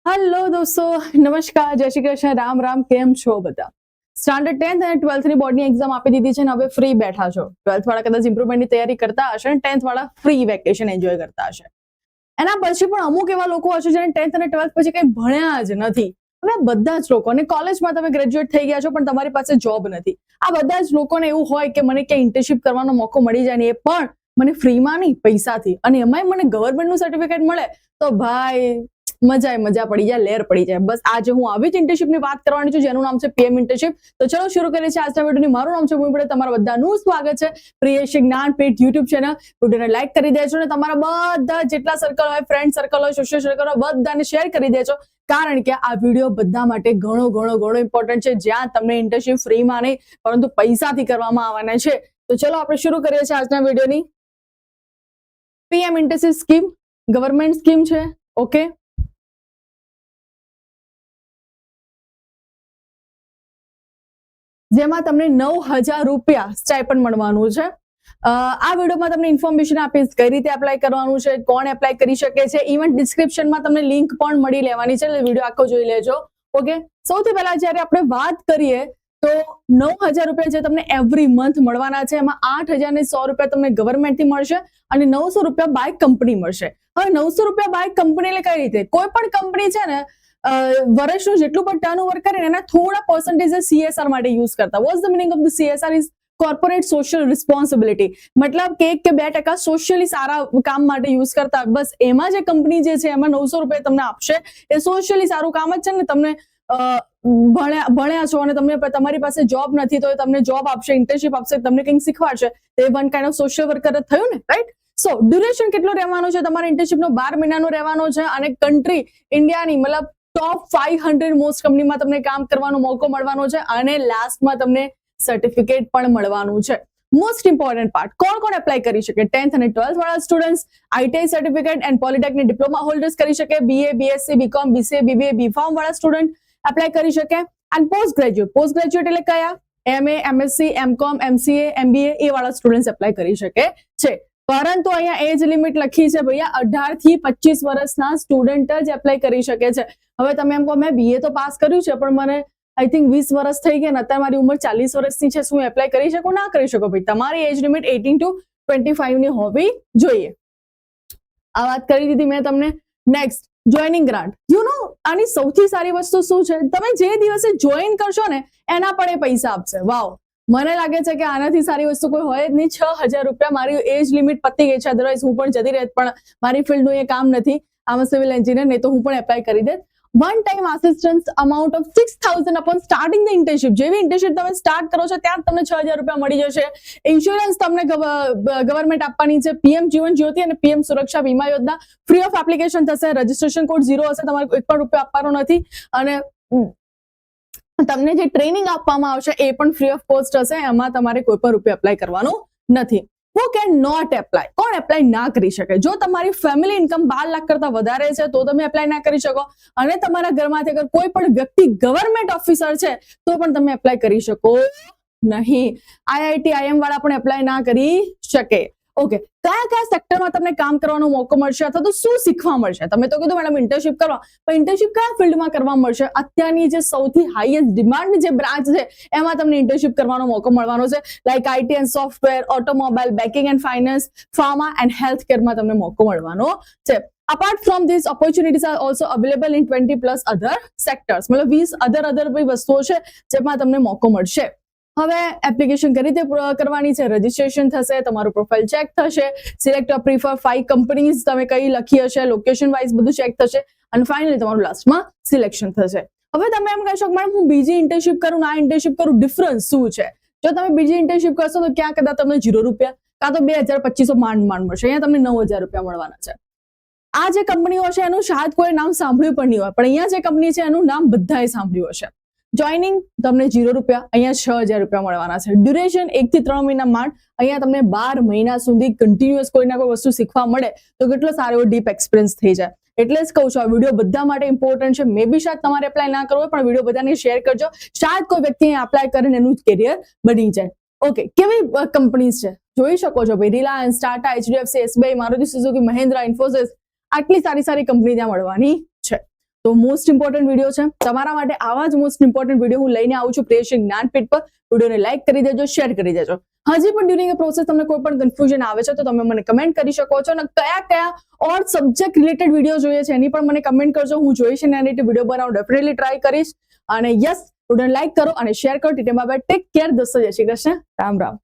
Hello દોસ્તો, નમસ્કાર, જય શ્રી કૃષ્ણ, રામ રામ. કેમ છો બધા? સ્ટાન્ડર્ડ 10th અને 12th ની બોર્ડની એક્ઝામ આપી દીધી છે ને હવે ફ્રી બેઠા છો. 12th વાળા કદાચ ઇમ્પ્રુવમેન્ટની તૈયારી કરતા હશે અને 10th વાળા ફ્રી વેકેશન એન્જોય કરતા હશે. એના પછી પણ અમુક એવા લોકો હશે જેને 10th અને 12th પછી કંઈ ભણ્યા જ નથી. હવે બધા જ લોકો, અને કોલેજમાં તમે ગ્રેજ્યુએટ થઈ ગયા છો પણ તમારી પાસે જોબ નથી. આ બધા જ લોકોને એવું હોય કે મને ક્યાંય ઇન્ટર્નશિપ કરવાનો મોકો મળી જાય ને એ પણ મને ફ્રીમાં નહીં, પૈસાથી, અને એમાંય મને ગવર્મેન્ટનું સર્ટિફિકેટ મળે તો ભાઈ મજા પડી જાય, લેર પડી જાય. બસ આજે હું આવી જ ઇન્ટર્નશિપની વાત કરવાની છું જેનું નામ છે પીએમ ઇન્ટર્નશિપ. તો ચલો શરૂ કરીએ છીએ આજના વિડીયોની. મારું નામ છે ભૂમિ પટેલ. તમારા બધાનું સ્વાગત છે પ્રિયેશ જ્ઞાનપીઠ યુટ્યુબ ચેનલ. વિડીયોને લાઈક કરી દેજો અને તમારા બધા જેટલા સર્કલ હોય, ફ્રેન્ડ સર્કલ હોય, સોશિયલ સર્કલ હોય, બધાને શેર કરી દેજો, કારણ કે આ વિડીયો બધા માટે ઘણો ઇમ્પોર્ટન્ટ છે, જ્યાં તમને ઇન્ટર્નશિપ ફ્રીમાં નહીં પરંતુ પૈસાથી કરવામાં આવવાના છે. તો ચલો આપણે શરૂ કરીએ છીએ આજના વિડીયોની. PM internship scheme government scheme છે. ઓકે, જેમાં તમને 9,000 રૂપિયા સ્ટાઇપન્ડ મળવાનું છે. આ વિડીયોમાં તમને ઇન્ફોર્મેશન આપીશ કઈ રીતે એપ્લાય કરવાનું છે, કોણ એપ્લાય કરી શકે છે, ઇવન ડિસ્ક્રિપ્શનમાં તમને લિંક પણ મળી લેવાની છે, એટલે વિડીયો આખો જોઈ લેજો. ઓકે, સૌથી પહેલા જ્યારે આપણે વાત કરીએ તો 9,000 રૂપિયા જે તમને એવરી મંથ મળવાના છે, એમાં 8,100 રૂપિયા તમને ગવર્મેન્ટથી મળશે અને 900 રૂપિયા બાય કંપની મળશે. હવે 900 રૂપિયા બાય કંપની એટલે કઈ રીતે? કોઈ પણ કંપની છે ને વર્ષનું જેટલું પણ ટર્નઓવર કરે એના થોડા પર્સન્ટેજ CSR માટે યુઝ કરતા. What's the meaning of the CSR is corporate social responsibility. મતલબ કે 1 કે 2% સોશિયલી સારા કામ માટે યુઝ કરતા. બસ એમાં જે કંપની જે છે એમાં 900 રૂપિયા તમને આપશે. એ સોશિયલી સારું કામ જ છે ને. તમને ભણ્યા છો અને તમને તમારી પાસે જોબ નથી તો તમને જોબ આપશે, ઇન્ટર્નશિપ આપશે, તમને કંઈક શીખવાડશે. તો એ one kind of social worker જ થયું ને, રાઈટ? સો ડ્યુરેશન કેટલો રહેવાનો છે તમારા ઇન્ટર્નશિપનો? 12 મહિનાનો રહેવાનો છે અને કન્ટ્રી ઇન્ડિયાની મતલબ ટોપ 500 મોસ્ટ કંપનીમાં તમને કામ કરવાનો મોકો મળવાનો છે અને લાસ્ટમાં તમને સર્ટિફિકેટ પણ મળવાનું છે. મોસ્ટ ઇમ્પોર્ટન્ટ પાર્ટ, કોણ એપ્લાય કરી શકે? 10th અને 12th વાળા students, ITI certificate and polytechnic diploma holders કરી શકે, BA, BSc, BCom, BCA, BBA, BPharm વાળા સ્ટુડન્ટ એપ્લાય કરી શકે. એન્ડ પોસ્ટ ગ્રેજ્યુએટ એટલે કયા? MA, MSc, MCom, MCA, MBA એ વાળા સ્ટુડન્ટ્સ એપ્લાય કરી શકે છે. પરંતુ અહીંયા એજ લિમિટ લખી છે ભૈયા, 18 થી 25 વર્ષના સ્ટુડન્ટ જ એપ્લાય કરી શકે છે. હવે તમે એમ કહો મેં BA તો પાસ કર્યું છે પણ મને આઈ થિંક 20 વર્ષ થઈ ગયા ને અત્યારે મારી ઉંમર 40 વર્ષની છે, શું એપ્લાય કરી શકો? ના કરી શકો ભાઈ. તમારી એજ લિમિટ 18 to 25 ની હોવી જોઈએ. આ વાત કરી દીધી મેં તમને. Next, joining grant. આની સૌથી સારી વસ્તુ શું છે? તમે જે દિવસે જોઈન કરશો ને એના પણ એ પૈસા આપશે. વાવ, મને લાગે છે કે આનાથી સારી વસ્તુ કોઈ હોય જ નહીં. 6,000 રૂપિયા. મારી એજ લિમિટ પતી ગઈ છે, અધરવાઇઝ હું પણ જતી રહેત, પણ મારી ફિલ્ડનું એ કામ નથી. આમ સિવિલ એન્જિનિયર, નહીં તો હું પણ એપ્લાય કરી દેત. One time assistance amount of 6,000 upon starting the internship. જેવી ઇન્ટર્નશિપ તમે સ્ટાર્ટ કરો છો ત્યાં તમને 6,000 રૂપિયા મળી જશે. ઇન્સ્યોરન્સ તમને ગવર્મેન્ટ આપવાની છે. PM જીવન જ્યોતિ અને PM સુરક્ષા વીમા યોજના ફ્રી ઓફ એપ્લિકેશન થશે. રજીસ્ટ્રેશન કોડ 0 હશે, તમારે એક પણ રૂપિયા આપવાનો નથી. અને તમને જે ટ્રેનિંગ આપવામાં આવશે એ પણ ફ્રી ઓફ કોસ્ટ હશે. એમાં તમારે કોઈ પણ રૂપિયા એપ્લાય કરવાનો નથી. Who can not apply? કોણ એપ્લાય ના કરી શકે? જો તમારી ફેમિલી ઇન્કમ 12 લાખ કરતા વધારે છે તો તમે એપ્લાય ના કરી શકો. અને તમારા ઘરમાંથી અગર કોઈ પણ વ્યક્તિ ગવર્મેન્ટ ઓફિસર છે તો પણ તમે એપ્લાય કરી શકો નહીં. IIT, IIM વાળા પણ એપ્લાય ના કરી શકે. ઓકે, કયા સેક્ટરમાં તમને કામ કરવાનો મોકો મળશે અથવા તો શું શીખવા મળશે? તમે તો કીધું મેડમ ઇન્ટર્નશિપ કરવા, પણ ઇન્ટર્નશિપ કયા ફિલ્ડમાં કરવા મળશે? અત્યારની જે સૌથી હાઈએસ્ટ ડિમાન્ડ જે બ્રાન્ચ છે એમાં તમને ઇન્ટર્નશિપ કરવાનો મોકો મળવાનો છે. Like IT and software, automobile, banking and finance, pharma and health કેરમાં તમને મોકો મળવાનો છે. Apart from these opportunities are also available in 20+ other sectors. મતલબ 20 અધર બી વસ્તુઓ છે જેમાં તમને મોકો મળશે. હવે એપ્લિકેશન કઈ રીતે કરવાની છે? રજીસ્ટ્રેશન થશે, તમારું પ્રોફાઇલ ચેક થશે, સિલેક્ટ પ્રિફર 5 કંપનીઝ તમે કઈ લખી હશે, લોકેશન વાઇઝ બધું ચેક થશે અને ફાઇનલી તમારું લાસ્ટમાં સિલેક્શન થશે. હવે તમે એમ કહેશો કે મેડમ હું બીજી ઇન્ટર્નશિપ કરું ને આ ઇન્ટર્નશિપ કરું, ડિફરન્સ શું છે? જો તમે બીજી ઇન્ટર્નશિપ કરશો તો ક્યાં કદાચ તમને 0 રૂપિયા કાં તો 2,250 માંડ મળશે. અહીંયા તમને 9,000 રૂપિયા મળવાના છે. આ જે કંપનીઓ છે એનું શાયદ કોઈ નામ સાંભળ્યું પણ નહીં હોય, પણ અહીંયા જે કંપની છે એનું નામ બધાએ સાંભળ્યું હશે. જોઈનિંગ તમને 0 રૂપિયા, અહીંયા 6,000 રૂપિયા મળવાના છે. ડ્યુરેશન 1 થી 3 મહિના માંડ. અહીંયા તમને 12 મહિના સુધી કન્ટિન્યુઅસ કોઈ ના કોઈ વસ્તુ શીખવા મળે તો કેટલો સારો એવો ડીપ એક્સપિરિયન્સ થઈ જાય. એટલે જ કહું છું આ વિડીયો બધા માટે ઇમ્પોર્ટન્ટ છે. મે બી શાયદ તમારે એપ્લાય ના કરવો પણ વિડીયો બધાને શેર કરજો, શાયદ કોઈ વ્યક્તિ એપ્લાય કરીને એનું કેરિયર બની જાય. ઓકે, કેવી કંપનીઝ છે જોઈ શકો છો ભાઈ. Reliance, Tata, HDFC, SBI, Maruti Suzuki, Mahindra, Infosys, આટલી સારી કંપની ત્યાં મળવાની છે. તો મોસ્ટ ઇમ્પોર્ટન્ટ વિડીયો છે તમારા માટે. આવા જ મોસ્ટ ઇમ્પોર્ટન્ટ વિડીયો હું લઈને આવું છું પ્રિયશ્રી જ્ઞાનપીઠ પર. વિડીયોને લાઈક કરી દેજો, શેર કરી દેજો. હજી પણ ડ્યુરિંગ એ પ્રોસેસ તમને કોઈ પણ કન્ફ્યુઝન આવે છે તો તમે મને કમેન્ટ કરી શકો છો, અને કયા ઓર સબ્જેક્ટ રિલેટેડ વિડીયો જોઈએ છે એની પણ મને કમેન્ટ કરજો. હું જોઈશ અને એની વિડીયો બનાવવાનું ડેફિનેટલી ટ્રાય કરીશ. અને યસ, વિડીયોને લાઈક કરો અને શેર કરો. ટીટેમાં બાય, ટેક કેર દોસ્તો, જય શ્રી કૃષ્ણ, રામ રામ.